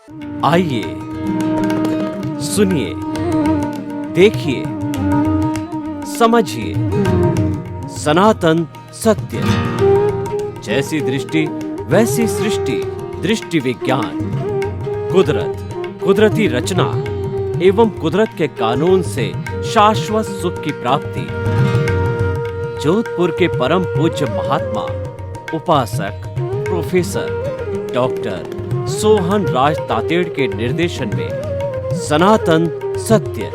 आइए, सुनिए, देखिए, समझिए सनातन सत्य। जैसी दृष्टि वैसी सृष्टि, दृष्टि विज्ञान। कुदरत, कुदरती रचना एवं कुदरत के कानून से शाश्वत सुख की प्राप्ति। जोधपुर के परम पूज्य महात्मा उपासक प्रोफेसर डॉक्टर सोहन राज तातेड़ के निर्देशन में सनातन सत्य।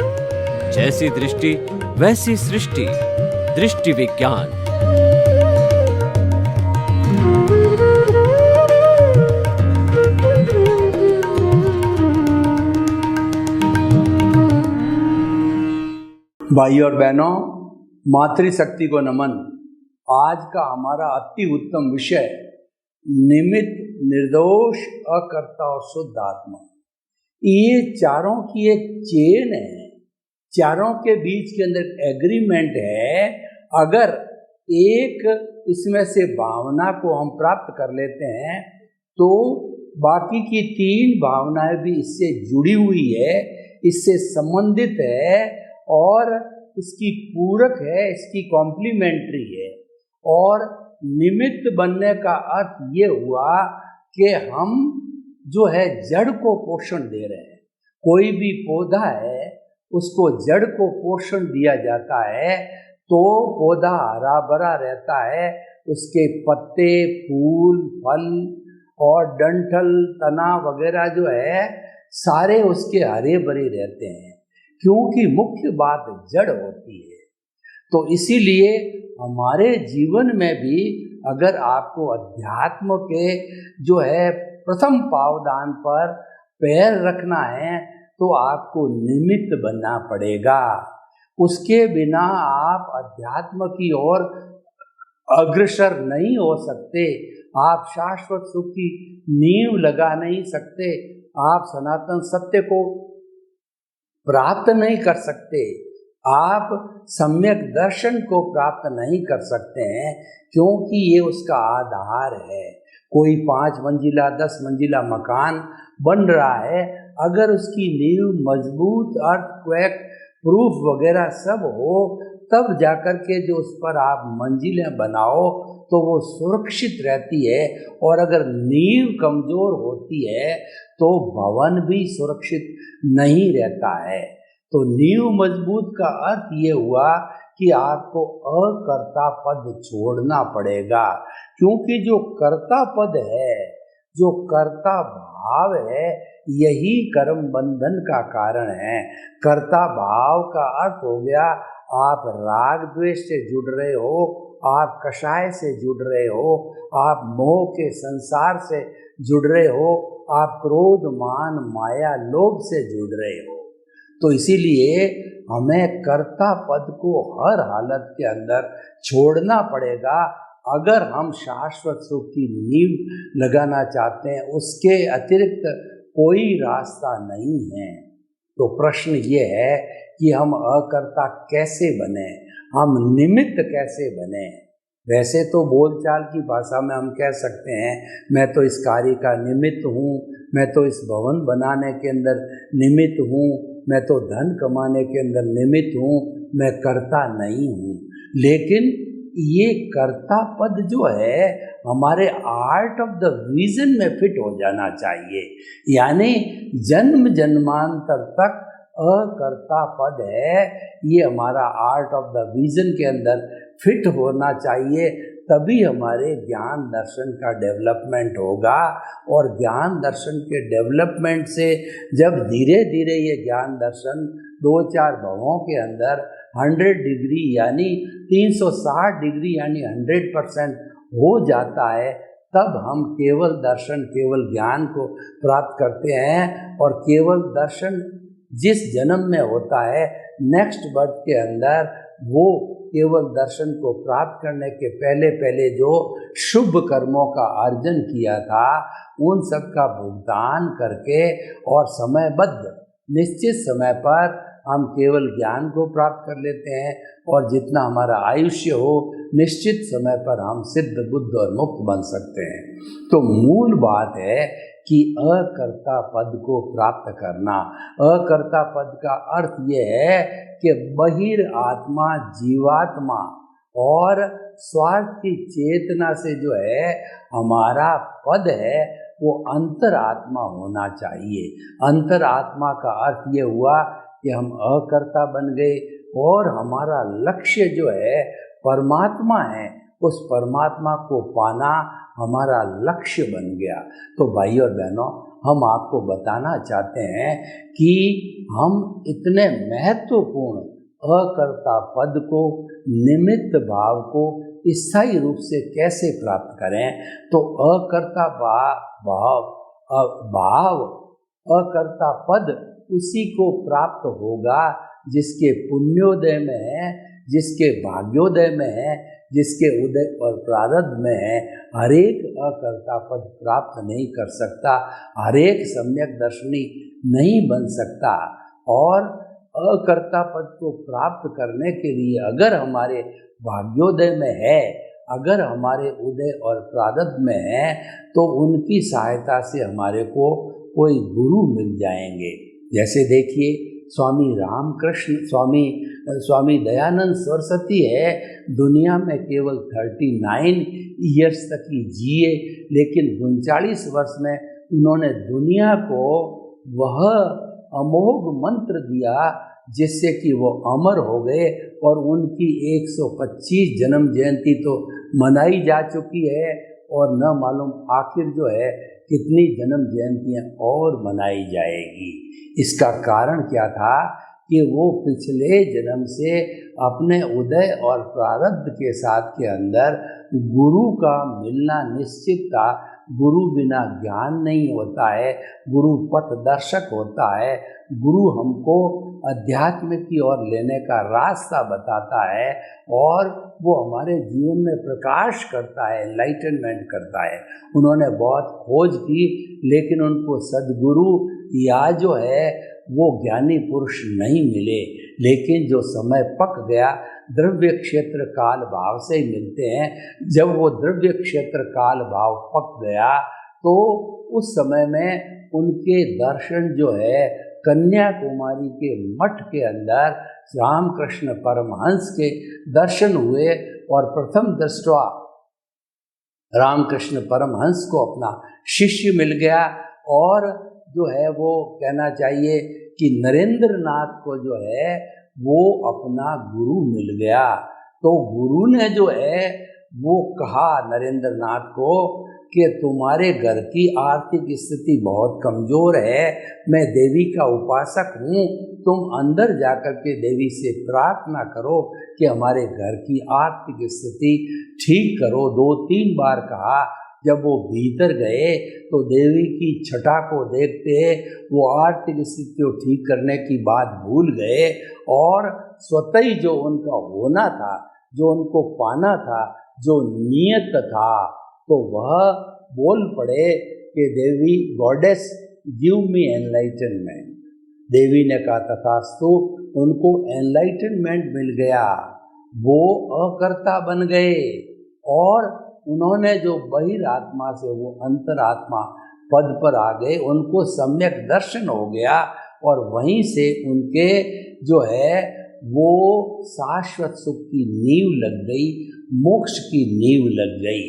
जैसी दृष्टि वैसी सृष्टि, दृष्टि विज्ञान। भाई और बहनों, मातृशक्ति को नमन। आज का हमारा अति उत्तम विषय निमित्त, निर्दोष, अकर्ता और शुद्ध आत्मा। ये चारों की एक चेन है, चारों के बीच के अंदर एग्रीमेंट है। अगर एक इसमें से भावना को हम प्राप्त कर लेते हैं तो बाकी की तीन भावनाएं भी इससे जुड़ी हुई है, इससे संबंधित है और इसकी पूरक है, इसकी कॉम्प्लीमेंट्री है। और निमित्त बनने का अर्थ ये हुआ कि हम जो है जड़ को पोषण दे रहे हैं। कोई भी पौधा है उसको जड़ को पोषण दिया जाता है तो पौधा हरा भरा रहता है, उसके पत्ते, फूल, फल और डंठल, तना वगैरह जो है सारे उसके हरे भरे रहते हैं, क्योंकि मुख्य बात जड़ होती है। तो इसीलिए हमारे जीवन में भी अगर आपको अध्यात्म के जो है प्रथम पावदान पर पैर रखना है तो आपको निमित्त बनना पड़ेगा। उसके बिना आप अध्यात्म की ओर अग्रसर नहीं हो सकते, आप शाश्वत सुख की नींव लगा नहीं सकते, आप सनातन सत्य को प्राप्त नहीं कर सकते, आप सम्यक दर्शन को प्राप्त नहीं कर सकते हैं, क्योंकि ये उसका आधार है। कोई 5 मंजिला 10 मंजिला मकान बन रहा है, अगर उसकी नींव मजबूत, अर्थक्वेक प्रूफ वगैरह सब हो तब जाकर के जो उस पर आप मंजिलें बनाओ तो वो सुरक्षित रहती है। और अगर नींव कमजोर होती है तो भवन भी सुरक्षित नहीं रहता है। तो नींव मजबूत का अर्थ ये हुआ कि आपको अकर्ता पद छोड़ना पड़ेगा, क्योंकि जो कर्ता पद है, जो कर्ता भाव है, यही कर्म बंधन का कारण है। कर्ता भाव का अर्थ हो गया आप राग द्वेष से जुड़ रहे हो, आप कषाय से जुड़ रहे हो, आप मोह के संसार से जुड़ रहे हो, आप क्रोध, मान, माया, लोभ से जुड़ रहे हो। तो इसीलिए हमें कर्ता पद को हर हालत के अंदर छोड़ना पड़ेगा अगर हम शाश्वत सुख की नींव लगाना चाहते हैं। उसके अतिरिक्त कोई रास्ता नहीं है। तो प्रश्न ये है कि हम अकर्ता कैसे बने, हम निमित्त कैसे बने। वैसे तो बोलचाल की भाषा में हम कह सकते हैं मैं तो इस कार्य का निमित्त हूँ, मैं तो इस भवन बनाने के अंदर निमित्त हूँ, मैं तो धन कमाने के अंदर निमित्त हूँ, मैं कर्ता नहीं हूँ। लेकिन ये कर्ता पद जो है हमारे आर्ट ऑफ द विजन में फिट हो जाना चाहिए। यानी जन्म जन्मांतर तक अकर्ता पद है, ये हमारा आर्ट ऑफ द विजन के अंदर फिट होना चाहिए। तभी हमारे ज्ञान दर्शन का डेवलपमेंट होगा। और ज्ञान दर्शन के डेवलपमेंट से जब धीरे धीरे ये ज्ञान दर्शन 2-4 भवों के अंदर 100 डिग्री यानी 360 डिग्री यानी 100% हो जाता है, तब हम केवल दर्शन, केवल ज्ञान को प्राप्त करते हैं। और केवल दर्शन जिस जन्म में होता है, नेक्स्ट बर्थ के अंदर, वो केवल दर्शन को प्राप्त करने के पहले पहले जो शुभ कर्मों का अर्जन किया था, उन सब का भुगतान करके और समयबद्ध निश्चित समय पर हम केवल ज्ञान को प्राप्त कर लेते हैं। और जितना हमारा आयुष्य हो, निश्चित समय पर हम सिद्ध, बुद्ध और मुक्त बन सकते हैं। तो मूल बात है कि अकर्ता पद को प्राप्त करना। अकर्ता पद का अर्थ ये है कि बहिर आत्मा, जीवात्मा और स्वार्थ की चेतना से जो है हमारा पद है वो अंतरात्मा होना चाहिए। अंतरात्मा का अर्थ ये हुआ कि हम अकर्ता बन गए और हमारा लक्ष्य जो है परमात्मा है, उस परमात्मा को पाना हमारा लक्ष्य बन गया। तो भाई और बहनों, हम आपको बताना चाहते हैं कि हम इतने महत्वपूर्ण अकर्ता पद को, निमित्त भाव को स्थायी रूप से कैसे प्राप्त करें। तो अकर्ता भाव अकर्ता पद उसी को प्राप्त होगा जिसके पुण्योदय में है, जिसके भाग्योदय में है, जिसके उदय और प्रारब्ध में है। हरेक अकर्ता पद प्राप्त नहीं कर सकता, हरेक सम्यक दर्शनी नहीं बन सकता। और अकर्ता पद को प्राप्त करने के लिए अगर हमारे भाग्योदय में है, अगर हमारे उदय और प्रारब्ध में है, तो उनकी सहायता से हमारे को कोई गुरु मिल जाएंगे। जैसे देखिए स्वामी रामकृष्ण, स्वामी दयानंद सरस्वती है, दुनिया में केवल 39 ईयर्स तक ही जिए, लेकिन 39 वर्ष में उन्होंने दुनिया को वह अमोघ मंत्र दिया जिससे कि वो अमर हो गए। और उनकी 125 जन्म जयंती तो मनाई जा चुकी है और न मालूम आखिर जो है कितनी जन्म जयंतियाँ और मनाई जाएगी। इसका कारण क्या था कि वो पिछले जन्म से अपने उदय और प्रारब्ध के साथ के अंदर गुरु का मिलना निश्चित था। गुरु बिना ज्ञान नहीं होता है, गुरु पथ दर्शक होता है। गुरु हमको अध्यात्म की ओर लेने का रास्ता बताता है और वो हमारे जीवन में प्रकाश करता है, एनलाइटनमेंट करता है। उन्होंने बहुत खोज की, लेकिन उनको सद्गुरु या जो है वो ज्ञानी पुरुष नहीं मिले। लेकिन जो समय पक गया, द्रव्य क्षेत्र काल भाव से ही मिलते हैं। जब वो द्रव्य क्षेत्र काल भाव पक गया तो उस समय में उनके दर्शन जो है कन्याकुमारी के मठ के अंदर रामकृष्ण परमहंस के दर्शन हुए और प्रथम दृष्टया रामकृष्ण परमहंस को अपना शिष्य मिल गया। और जो है वो कहना चाहिए कि नरेंद्र नाथ को जो है वो अपना गुरु मिल गया। तो गुरु ने जो है वो कहा नरेंद्र नाथ को कि तुम्हारे घर की आर्थिक स्थिति बहुत कमज़ोर है, मैं देवी का उपासक हूँ, तुम अंदर जाकर के देवी से प्रार्थना करो कि हमारे घर की आर्थिक स्थिति ठीक करो। 2-3 बार कहा। जब वो भीतर गए तो देवी की छटा को देखते वो आर्थिक स्थिति को ठीक करने की बात भूल गए और स्वतः ही जो उनका होना था, जो उनको पाना था, जो नियत था, तो वह बोल पड़े कि देवी गॉडेस गिव मी एनलाइटनमेंट। देवी ने कहा तथास्तु, उनको एनलाइटनमेंट मिल गया, वो अकर्ता बन गए और उन्होंने जो बहिरात्मा से वो अंतरात्मा पद पर आ गए, उनको सम्यक दर्शन हो गया और वहीं से उनके जो है वो शाश्वत सुख की नींव लग गई, मोक्ष की नींव लग गई।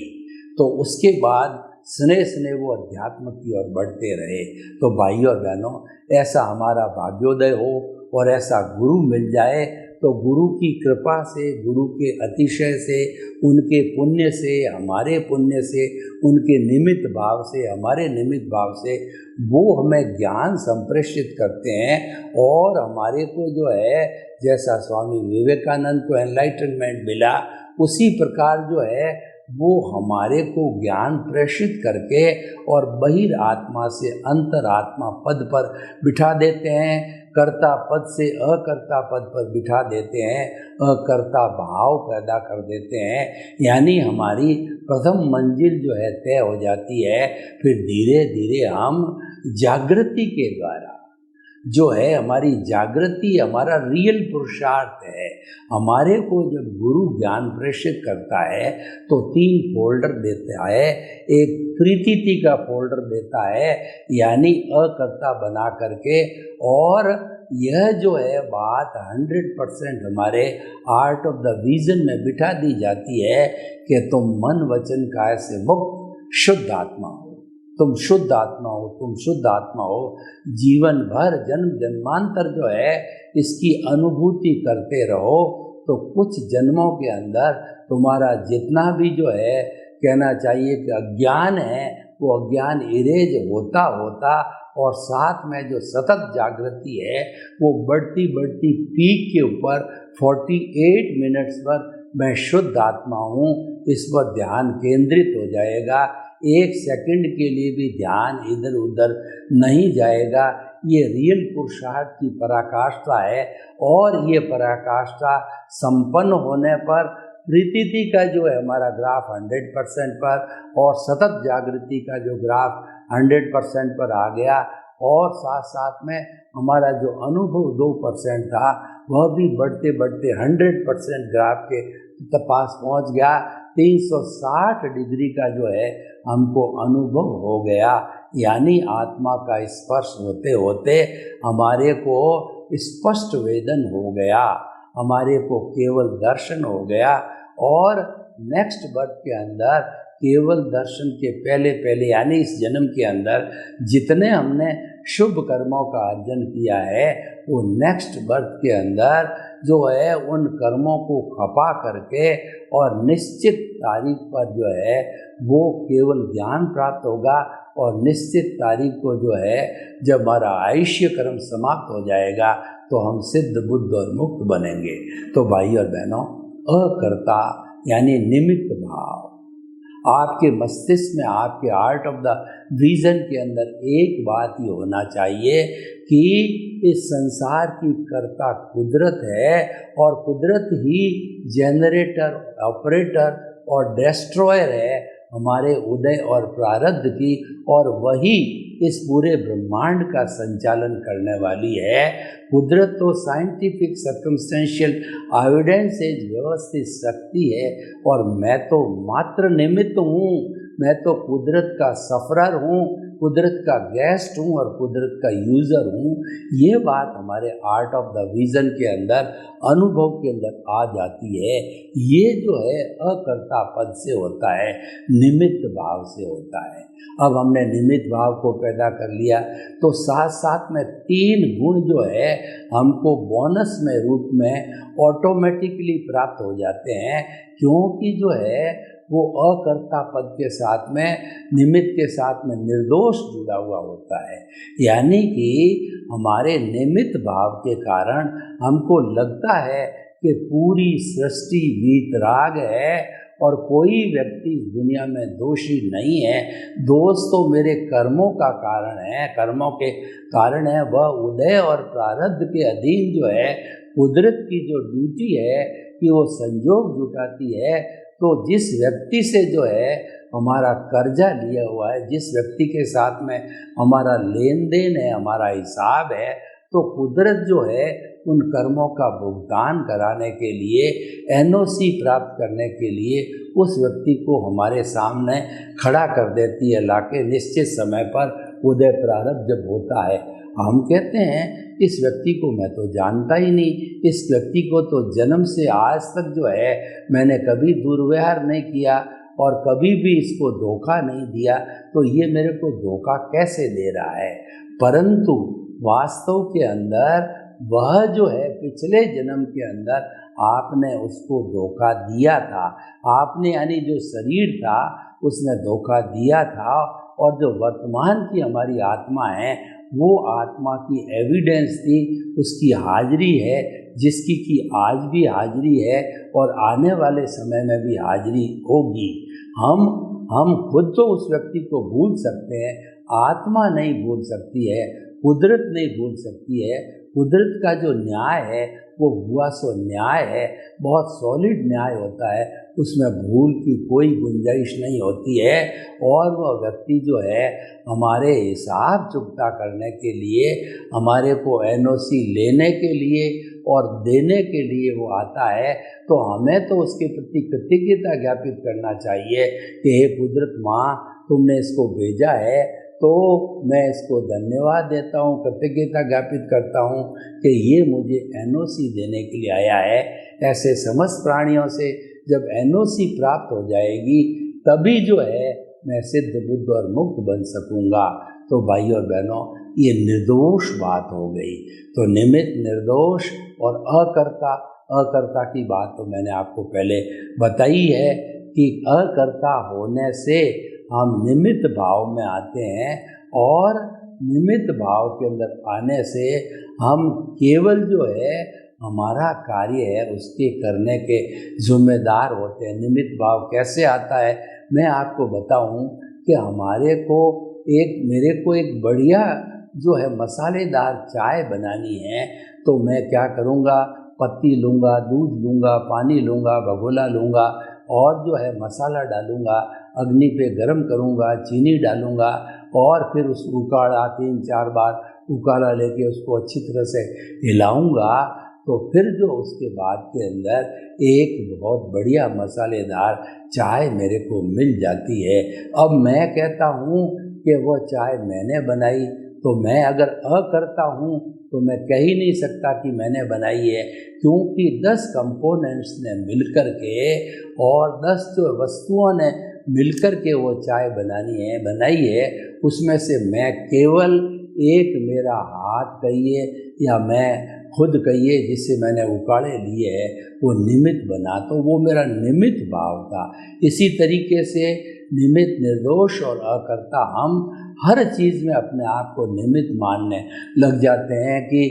तो उसके बाद स्नेह स्नेह वो अध्यात्म की ओर बढ़ते रहे। तो भाइयों और बहनों, ऐसा हमारा भाग्योदय हो और ऐसा गुरु मिल जाए तो गुरु की कृपा से, गुरु के अतिशय से, उनके पुण्य से, हमारे पुण्य से, उनके निमित्त भाव से, हमारे निमित्त भाव से वो हमें ज्ञान संप्रेषित करते हैं और हमारे को जो है जैसा स्वामी विवेकानंद को एनलाइटनमेंट मिला, उसी प्रकार जो है वो हमारे को ज्ञान प्रेषित करके और बहिरात्मा से अंतरात्मा पद पर बिठा देते हैं, कर्ता पद से अकर्ता पद पर बिठा देते हैं, अकर्ता भाव पैदा कर देते हैं। यानी हमारी प्रथम मंजिल जो है तय हो जाती है। फिर धीरे धीरे हम जागृति के द्वारा जो है हमारी जागृति, हमारा रियल पुरुषार्थ है। हमारे को जब गुरु ज्ञान प्रेषित करता है तो 3 फोल्डर देता है। एक प्रीतिथि का फोल्डर देता है, यानी अकर्ता बना करके, और यह जो है बात 100% हमारे आर्ट ऑफ द विजन में बिठा दी जाती है कि तुम मन वचन काया से मुक्त शुद्ध आत्मा हो, तुम शुद्ध आत्मा हो, तुम शुद्ध आत्मा हो। जीवन भर जन्म जन्मांतर जो है इसकी अनुभूति करते रहो, तो कुछ जन्मों के अंदर तुम्हारा जितना भी जो है कहना चाहिए कि अज्ञान है, वो अज्ञान इरेज होता होता, और साथ में जो सतत जागृति है वो बढ़ती बढ़ती पीक के ऊपर 48 मिनट्स पर मैं शुद्ध आत्मा हूँ, इस पर ध्यान केंद्रित हो जाएगा। 1 सेकंड के लिए भी ध्यान इधर उधर नहीं जाएगा। ये रियल पुरुषार्थ की पराकाष्ठा है, और ये पराकाष्ठा संपन्न होने पर प्रीतिथि का जो है हमारा ग्राफ 100% पर, और सतत जागृति का जो ग्राफ 100% पर आ गया, और साथ साथ में हमारा जो अनुभव 2% था वह भी बढ़ते बढ़ते 100% ग्राफ के पास पहुंच गया। 360 डिग्री का जो है हमको अनुभव हो गया, यानी आत्मा का स्पर्श होते होते हमारे को स्पष्ट वेदन हो गया, हमारे को केवल दर्शन हो गया। और नेक्स्ट बर्थ के अंदर केवल दर्शन के पहले पहले, यानी इस जन्म के अंदर जितने हमने शुभ कर्मों का अर्जन किया है, वो नेक्स्ट बर्थ के अंदर जो है उन कर्मों को खपा करके और निश्चित तारीख पर जो है वो केवल ज्ञान प्राप्त होगा, और निश्चित तारीख को जो है जब हमारा आयुष्य कर्म समाप्त हो जाएगा तो हम सिद्ध बुद्ध और मुक्त बनेंगे। तो भाई और बहनों, अकर्ता यानी निमित्त भाव आपके मस्तिष्क में, आपके आर्ट ऑफ द विजन के अंदर एक बात ये होना चाहिए कि इस संसार की कर्ता कुदरत है, और कुदरत ही जनरेटर, ऑपरेटर और डिस्ट्रॉयर है हमारे उदय और प्रारब्ध की, और वही इस पूरे ब्रह्मांड का संचालन करने वाली है। कुदरत तो साइंटिफिक सर्कमस्टेंशियल एविडेंस से व्यवस्थित शक्ति है, और मैं तो मात्र निमित्त हूँ, मैं तो कुदरत का सफरर हूँ, कुदरत का गेस्ट हूँ और कुदरत का यूज़र हूँ। ये बात हमारे आर्ट ऑफ द विजन के अंदर, अनुभव के अंदर आ जाती है। ये जो है अकर्ता पद से होता है, निमित्त भाव से होता है। अब हमने निमित्त भाव को पैदा कर लिया तो साथ साथ में 3 गुण जो है हमको बोनस में रूप में ऑटोमेटिकली प्राप्त हो जाते हैं, क्योंकि जो है वो अकर्ता पद के साथ में, निमित्त के साथ में निर्दोष जुड़ा हुआ होता है। यानी कि हमारे निमित्त भाव के कारण हमको लगता है कि पूरी सृष्टि वीतराग है और कोई व्यक्ति इस दुनिया में दोषी नहीं है। दोष तो मेरे कर्मों का कारण है, कर्मों के कारण है। वह उदय और प्रारब्ध के अधीन जो है कुदरत की जो ड्यूटी है कि वो संयोग जुटाती है। तो जिस व्यक्ति से जो है हमारा कर्जा लिया हुआ है, जिस व्यक्ति के साथ में हमारा लेन देन है, हमारा हिसाब है, तो कुदरत जो है उन कर्मों का भुगतान कराने के लिए, एनओसी प्राप्त करने के लिए उस व्यक्ति को हमारे सामने खड़ा कर देती है लाके। निश्चित समय पर उदय प्रारब्ध जब होता है, हम कहते हैं इस व्यक्ति को मैं तो जानता ही नहीं, इस व्यक्ति को तो जन्म से आज तक जो है मैंने कभी दुर्व्यवहार नहीं किया और कभी भी इसको धोखा नहीं दिया, तो ये मेरे को धोखा कैसे दे रहा है। परंतु वास्तव के अंदर वह जो है पिछले जन्म के अंदर आपने उसको धोखा दिया था, आपने यानी जो शरीर था उसने धोखा दिया था। और जो वर्तमान की हमारी आत्मा है, वो आत्मा की एविडेंस थी, उसकी हाजिरी है, जिसकी कि आज भी हाजिरी है और आने वाले समय में भी हाजिरी होगी। हम खुद तो उस व्यक्ति को भूल सकते हैं, आत्मा नहीं भूल सकती है, कुदरत नहीं भूल सकती है। कुदरत का जो न्याय है वो हुआ सो न्याय है, बहुत सॉलिड न्याय होता है। उसमें भूल की कोई गुंजाइश नहीं होती है, और वह व्यक्ति जो है हमारे हिसाब चुकता करने के लिए, हमारे को एनओसी लेने के लिए और देने के लिए वो आता है, तो हमें तो उसके प्रति कृतज्ञता ज्ञापित करना चाहिए कि हे कुदरत माँ, तुमने इसको भेजा है, तो मैं इसको धन्यवाद देता हूँ, कृतज्ञता ज्ञापित करता हूँ कि ये मुझे एनओसी देने के लिए आया है। ऐसे समस्त प्राणियों से जब एनओसी प्राप्त हो जाएगी, तभी जो है मैं सिद्ध बुद्ध और मुक्त बन सकूँगा। तो भाई और बहनों, ये निर्दोष बात हो गई। तो निमित्त, निर्दोष और अकर्ता की बात तो मैंने आपको पहले बताई है कि अकर्ता होने से हम निमित्त भाव में आते हैं, और निमित्त भाव के अंदर आने से हम केवल जो है हमारा कार्य है उसके करने के जिम्मेदार होते हैं। निमित्त भाव कैसे आता है, मैं आपको बताऊं कि मेरे को एक बढ़िया जो है मसालेदार चाय बनानी है, तो मैं क्या करूँगा, पत्ती लूँगा, दूध लूँगा, पानी लूँगा, भगोना लूँगा, और जो है मसाला डालूँगा, अग्नि पे गरम करूँगा, चीनी डालूँगा, और फिर उस उकाड़ा 3-4 बार उकाड़ा लेके उसको अच्छी तरह से हिलाऊँगा। तो फिर जो उसके बाद के अंदर एक बहुत बढ़िया मसालेदार चाय मेरे को मिल जाती है। अब मैं कहता हूँ कि वो चाय मैंने बनाई, तो मैं अगर अकर्ता हूँ तो मैं कह ही नहीं सकता कि मैंने बनाई है, क्योंकि 10 कंपोनेंट्स ने मिलकर के और 10 जो वस्तुओं ने मिलकर के वो चाय बनाई है, उसमें से मैं केवल एक, मेरा हाथ कहिए या मैं खुद कहिए जिससे मैंने उकाड़े लिए है, वो निमित्त बना, तो वो मेरा निमित्त भाव था। इसी तरीके से निमित्त, निर्दोष और अकर्ता, हम हर चीज़ में अपने आप को निमित्त मानने लग जाते हैं कि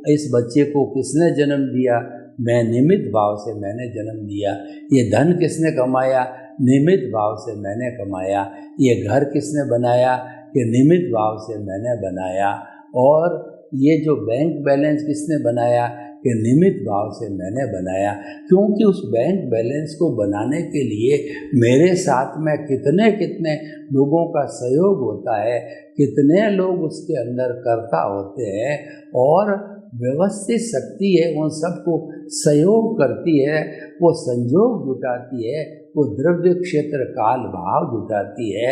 इस बच्चे को किसने जन्म दिया, मैं निमित्त भाव से मैंने जन्म दिया। ये धन किसने कमाया, निमित्त भाव से मैंने कमाया। ये घर किसने बनाया, ये निमित्त भाव से मैंने बनाया। और ये जो बैंक बैलेंस किसने बनाया, कि निमित्त भाव से मैंने बनाया। क्योंकि उस बैंक बैलेंस को बनाने के लिए मेरे साथ में कितने कितने लोगों का सहयोग होता है, कितने लोग उसके अंदर कर्ता होते हैं, और व्यवस्थित शक्ति है उन सबको सहयोग करती है, वो संयोग जुटाती है, वो द्रव्य क्षेत्र काल भाव जुटाती है,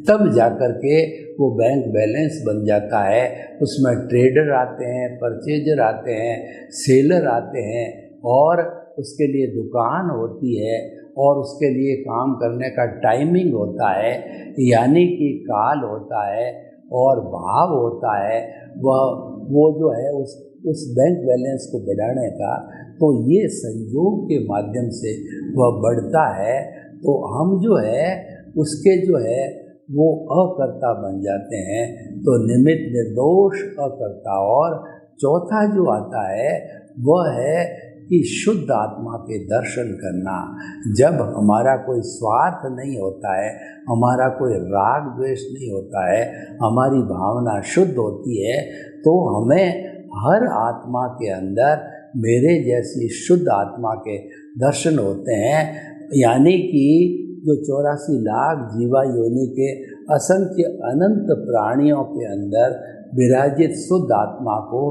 तब जाकर के वो बैंक बैलेंस बन जाता है। उसमें ट्रेडर आते हैं, परचेजर आते हैं, सेलर आते हैं, और उसके लिए दुकान होती है, और उसके लिए काम करने का टाइमिंग होता है, यानी कि काल होता है और भाव होता है। वो जो है उस बैंक बैलेंस को बढ़ाने का, तो ये संयोग के माध्यम से वह बढ़ता है। तो हम जो है उसके जो है वो अकर्ता बन जाते हैं। तो निमित्त, निर्दोष, अकर्ता। और चौथा जो आता है वह है कि शुद्ध आत्मा के दर्शन करना। जब हमारा कोई स्वार्थ नहीं होता है, हमारा कोई राग द्वेष नहीं होता है, हमारी भावना शुद्ध होती है, तो हमें हर आत्मा के अंदर मेरे जैसी शुद्ध आत्मा के दर्शन होते हैं। यानी कि जो 84 लाख जीवा योनि के असंख्य अनंत प्राणियों के अंदर विराजित शुद्ध आत्मा को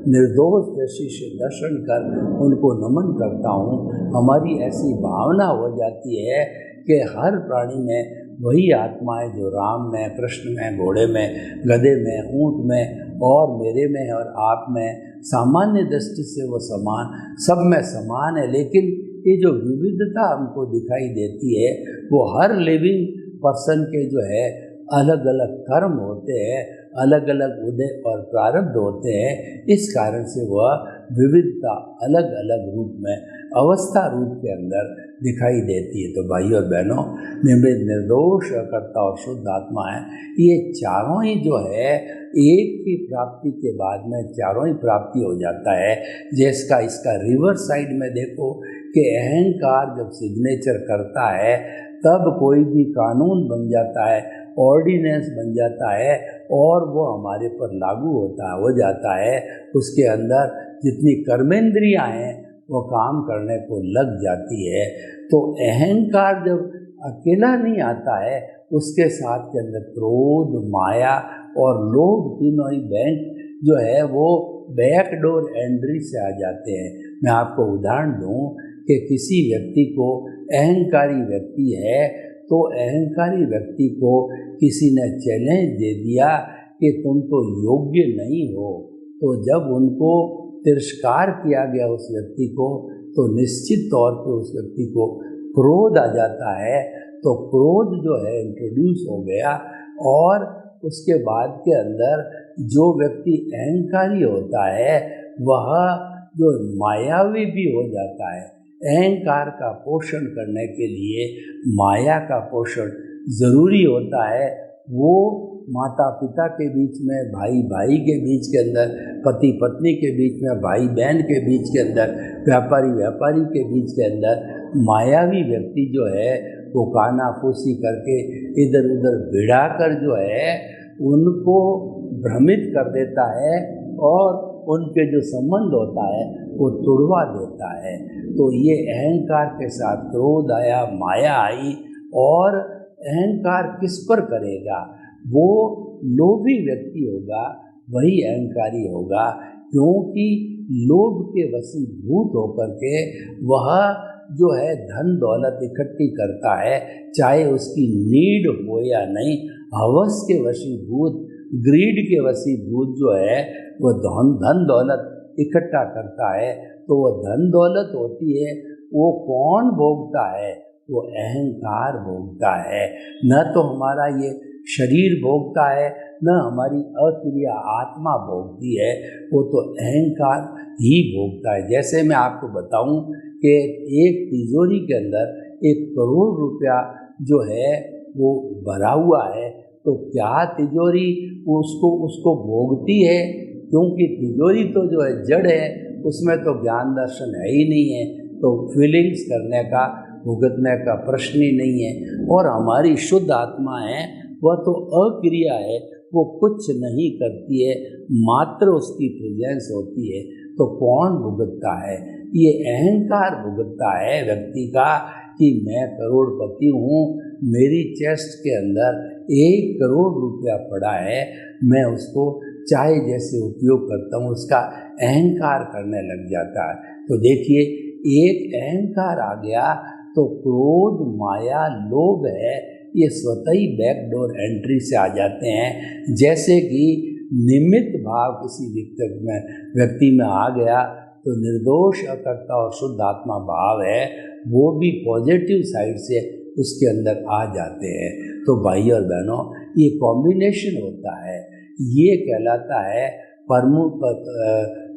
निर्दोष दृष्टि से दर्शन कर उनको नमन करता हूँ। हमारी ऐसी भावना हो जाती है कि हर प्राणी में वही आत्मा है जो राम में, कृष्ण में, घोड़े में, गधे में, ऊंट में और मेरे में और आप में, सामान्य दृष्टि से वो समान, सब में समान है। लेकिन ये जो विविधता हमको दिखाई देती है, वो हर लिविंग पर्सन के जो है अलग अलग कर्म होते हैं, अलग अलग उदय और प्रारब्ध होते हैं। इस कारण से वह विविधता अलग अलग रूप में, अवस्था रूप के अंदर दिखाई देती है। तो भाई और बहनों, निमित्त, निर्दोष, अकर्ता और शुद्ध आत्मा है, ये चारों ही जो है एक की प्राप्ति के बाद में चारों ही प्राप्ति हो जाता है। जैसा इसका रिवर्स साइड में देखो कि अहंकार जब सिग्नेचर करता है तब कोई भी कानून बन जाता है, ऑर्डिनेंस बन जाता है, और वो हमारे पर लागू हो जाता है। उसके अंदर जितनी कर्मेंद्रियां हैं वो काम करने को लग जाती है। तो अहंकार जब अकेला नहीं आता है, उसके साथ के अंदर क्रोध, माया और लोभ तीनों ही बैंक जो है वो बैकडोर एंट्री से आ जाते हैं। मैं आपको उदाहरण दूं कि किसी व्यक्ति को, अहंकारी व्यक्ति है, तो अहंकारी व्यक्ति को किसी ने चैलेंज दे दिया कि तुम तो योग्य नहीं हो, तो जब उनको तिरस्कार किया गया उस व्यक्ति को, तो निश्चित तौर पे उस व्यक्ति को क्रोध आ जाता है। तो क्रोध जो है इंट्रोड्यूस हो गया, और उसके बाद के अंदर जो व्यक्ति अहंकारी होता है वह जो मायावी भी हो जाता है। अहंकार का पोषण करने के लिए माया का पोषण ज़रूरी होता है। वो माता पिता के बीच में, भाई भाई के बीच के अंदर, पति पत्नी के बीच में, भाई बहन के बीच के अंदर, व्यापारी व्यापारी के बीच के अंदर मायावी व्यक्ति जो है वो कानाफूसी करके इधर उधर भिड़ा कर जो है उनको भ्रमित कर देता है और उनके जो संबंध होता है वो तुड़वा देता है। तो ये अहंकार के साथ क्रोध आया, माया आई, और अहंकार किस पर करेगा? वो लोभी व्यक्ति होगा, वही अहंकारी होगा, क्योंकि लोभ के वशीभूत होकर के वह जो है धन दौलत इकट्ठी करता है, चाहे उसकी नीड हो या नहीं। हवस के वशीभूत, ग्रीड के वशीभूत जो है वो धन दौलत इकट्ठा करता है। तो वो धन दौलत होती है, वो कौन भोगता है? वो अहंकार भोगता है। न तो हमारा ये शरीर भोगता है, न हमारी अक्रिय आत्मा भोगती है, वो तो अहंकार ही भोगता है। जैसे मैं आपको बताऊं कि एक तिजोरी के अंदर 1 करोड़ रुपया जो है वो भरा हुआ है, तो क्या तिजोरी उसको भोगती है? क्योंकि तिजोरी तो जो है जड़ है, उसमें तो ज्ञान दर्शन है ही नहीं है, तो फीलिंग्स करने का, भुगतने का प्रश्न ही नहीं है। और हमारी शुद्ध आत्मा है, वह तो अक्रिया है, वो कुछ नहीं करती है, मात्र उसकी प्रेजेंस होती है। तो कौन भुगतता है? ये अहंकार भुगतता है व्यक्ति का कि मैं करोड़पति हूँ, मेरी चेस्ट के अंदर 1 करोड़ रुपया पड़ा है, मैं उसको चाहे जैसे उपयोग करता हूँ, उसका अहंकार करने लग जाता है। तो देखिए, एक अहंकार आ गया तो क्रोध, माया, लोभ है, ये स्वतः ही बैकडोर एंट्री से आ जाते हैं। जैसे कि निमित्त भाव किसी व्यक्ति में आ गया तो निर्दोष, अकर्ता और शुद्ध आत्मा भाव है, वो भी पॉजिटिव साइड से उसके अंदर आ जाते हैं। तो भाई और बहनों, ये कॉम्बिनेशन होता है, ये कहलाता है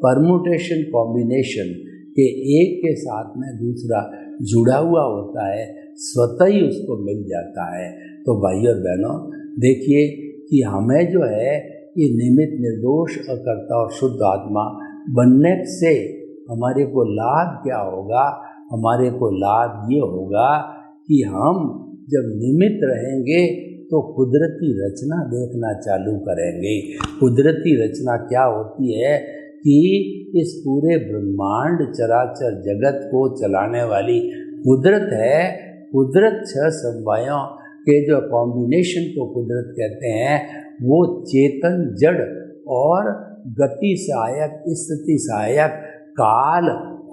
परमुटेशन कॉम्बिनेशन, कि एक के साथ में दूसरा जुड़ा हुआ होता है, स्वतः ही उसको मिल जाता है। तो भाई और बहनों, देखिए कि हमें जो है ये निमित्त, निर्दोष, अकर्ता और शुद्ध आत्मा बनने से हमारे को लाभ क्या होगा? हमारे को लाभ ये होगा कि हम जब निमित्त रहेंगे तो कुदरती रचना देखना चालू करेंगे। कुदरती रचना क्या होती है कि इस पूरे ब्रह्मांड चराचर जगत को चलाने वाली कुदरत है। कुदरत 6 समवायों के जो कॉम्बिनेशन को कुदरत कहते हैं, वो चेतन, जड़ और गति सहायक, स्थिति सहायक, काल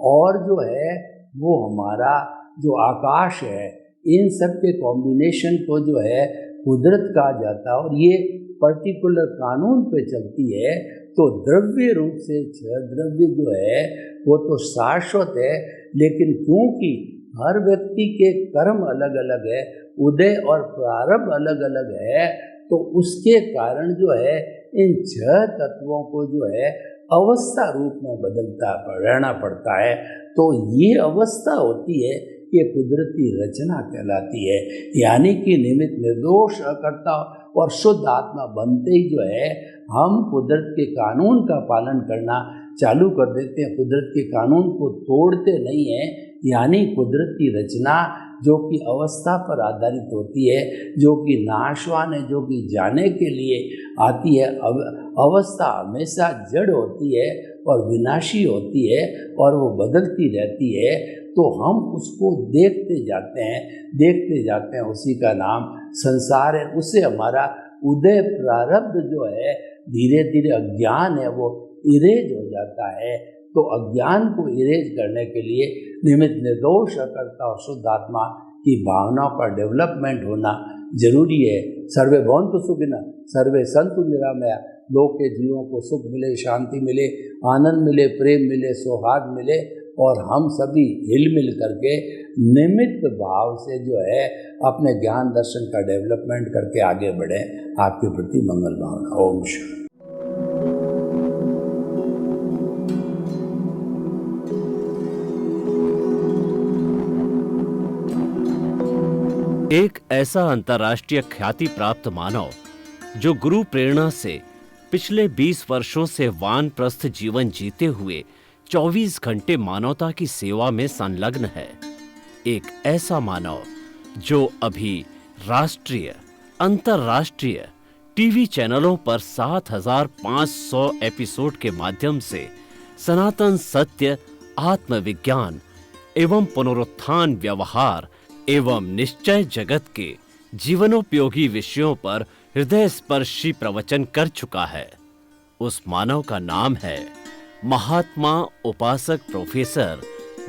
और जो है वो हमारा जो आकाश है, इन सब के कॉम्बिनेशन को जो है कुदरत कहा जाता है। और ये पर्टिकुलर कानून पे चलती है। तो द्रव्य रूप से 6 द्रव्य जो है वो तो शाश्वत है, लेकिन क्योंकि हर व्यक्ति के कर्म अलग अलग है, उदय और प्रारंभ अलग अलग है, तो उसके कारण जो है इन 6 तत्वों को जो है अवस्था रूप में बदलता रहना पड़ता है। तो ये अवस्था होती है, ये कुदरती रचना कहलाती है। यानी कि निमित्त, निर्दोष, अकर्ता और शुद्ध आत्मा बनते ही जो है हम कुदरत के कानून का पालन करना चालू कर देते हैं, कुदरत के कानून को तोड़ते नहीं हैं। यानी कुदरत की रचना जो कि अवस्था पर आधारित होती है, जो कि नाशवान है, जो कि जाने के लिए आती है, अवस्था हमेशा जड़ होती है और विनाशी होती है और वो बदलती रहती है, तो हम उसको देखते जाते हैं, उसी का नाम संसार है। उससे हमारा उदय प्रारब्ध जो है धीरे धीरे अज्ञान है वो इरेज हो जाता है। तो अज्ञान को इरेज करने के लिए निमित्त निर्दोष अकर्ता और शुद्ध आत्मा की भावनाओं का डेवलपमेंट होना जरूरी है। सर्वे भवन्तु सुखिनः, सर्वे सन्तु निरामया। लोक के जीवों को सुख मिले, शांति मिले, आनंद मिले, प्रेम मिले, सौहार्द मिले और हम सभी हिलमिल करके निमित्त भाव से जो है अपने ज्ञान दर्शन का डेवलपमेंट करके आगे बढ़े। आपके प्रति मंगल भावना। ओम शांति। एक ऐसा अंतर्राष्ट्रीय ख्याति प्राप्त मानव जो गुरु प्रेरणा से पिछले 20 वर्षों से वानप्रस्थ जीवन जीते हुए 24 घंटे मानवता की सेवा में संलग्न है। एक ऐसा मानव जो अभी राष्ट्रीय, अंतर्राष्ट्रीय टीवी चैनलों पर 7,500 एपिसोड के माध्यम से सनातन सत्य, आत्मविज्ञान एवं पुनरुत्थान व्यवहार एवं निश्चय जगत के जीवनोपयोगी विषयों पर हृदय स्पर्शी प्रवचन कर चुका है। उस मानव का नाम है महात्मा उपासक प्रोफेसर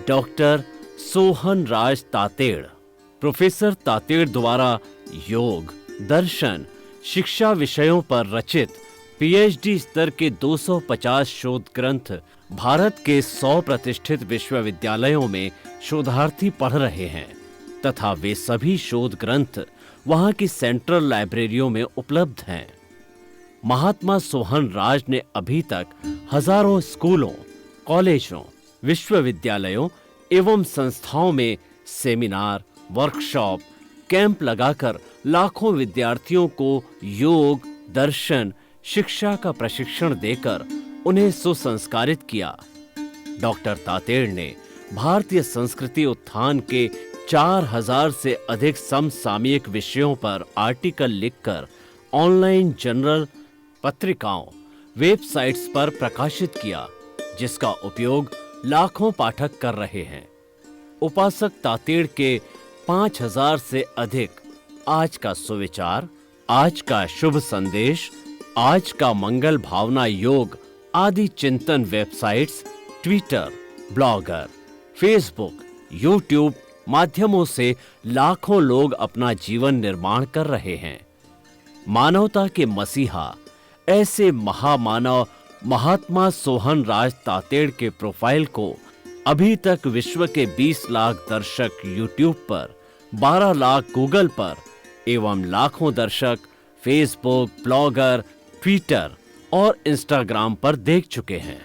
डॉक्टर सोहन राज तातेड़। प्रोफेसर तातेड़ द्वारा योग, दर्शन, शिक्षा विषयों पर रचित पीएचडी स्तर के 250 शोध ग्रंथ भारत के 100 प्रतिष्ठित विश्वविद्यालयों में शोधार्थी पढ़ रहे हैं तथा वे सभी शोध ग्रंथ वहां की सेंट्रल लाइब्रेरियों में उपलब्ध हैं। महात्मा सोहन राज ने अभी तक हजारों स्कूलों, कॉलेजों, विश्वविद्यालयों एवं संस्थाओं में सेमिनार, वर्कशॉप, कैंप लगाकर लाखों विद्यार्थियों को योग, दर्शन, शिक्षा का प्रशिक्षण देकर उन्हें सुसंस्कारित किया। डॉक्टर तातेड़ ने भारतीय संस्कृति उत्थान के 4000 से अधिक समसामयिक विषयों पर आर्टिकल लिखकर ऑनलाइन जर्नल, पत्रिकाओं, वेबसाइट्स पर प्रकाशित किया, जिसका उपयोग लाखों पाठक कर रहे हैं। उपासक तातेड़ के 5000 से अधिक आज का सुविचार, आज का शुभ संदेश, आज का मंगल भावना योग आदि चिंतन websites, Twitter, blogger, Facebook, YouTube माध्यमों से लाखों लोग अपना जीवन निर्माण कर रहे हैं। मानवता के मसीहा ऐसे महामानव महात्मा सोहन राज तातेड़ के प्रोफाइल को अभी तक विश्व के 20 लाख दर्शक यूट्यूब पर, 12 लाख गूगल पर एवं लाखों दर्शक फेसबुक, ब्लॉगर, ट्विटर और इंस्टाग्राम पर देख चुके हैं।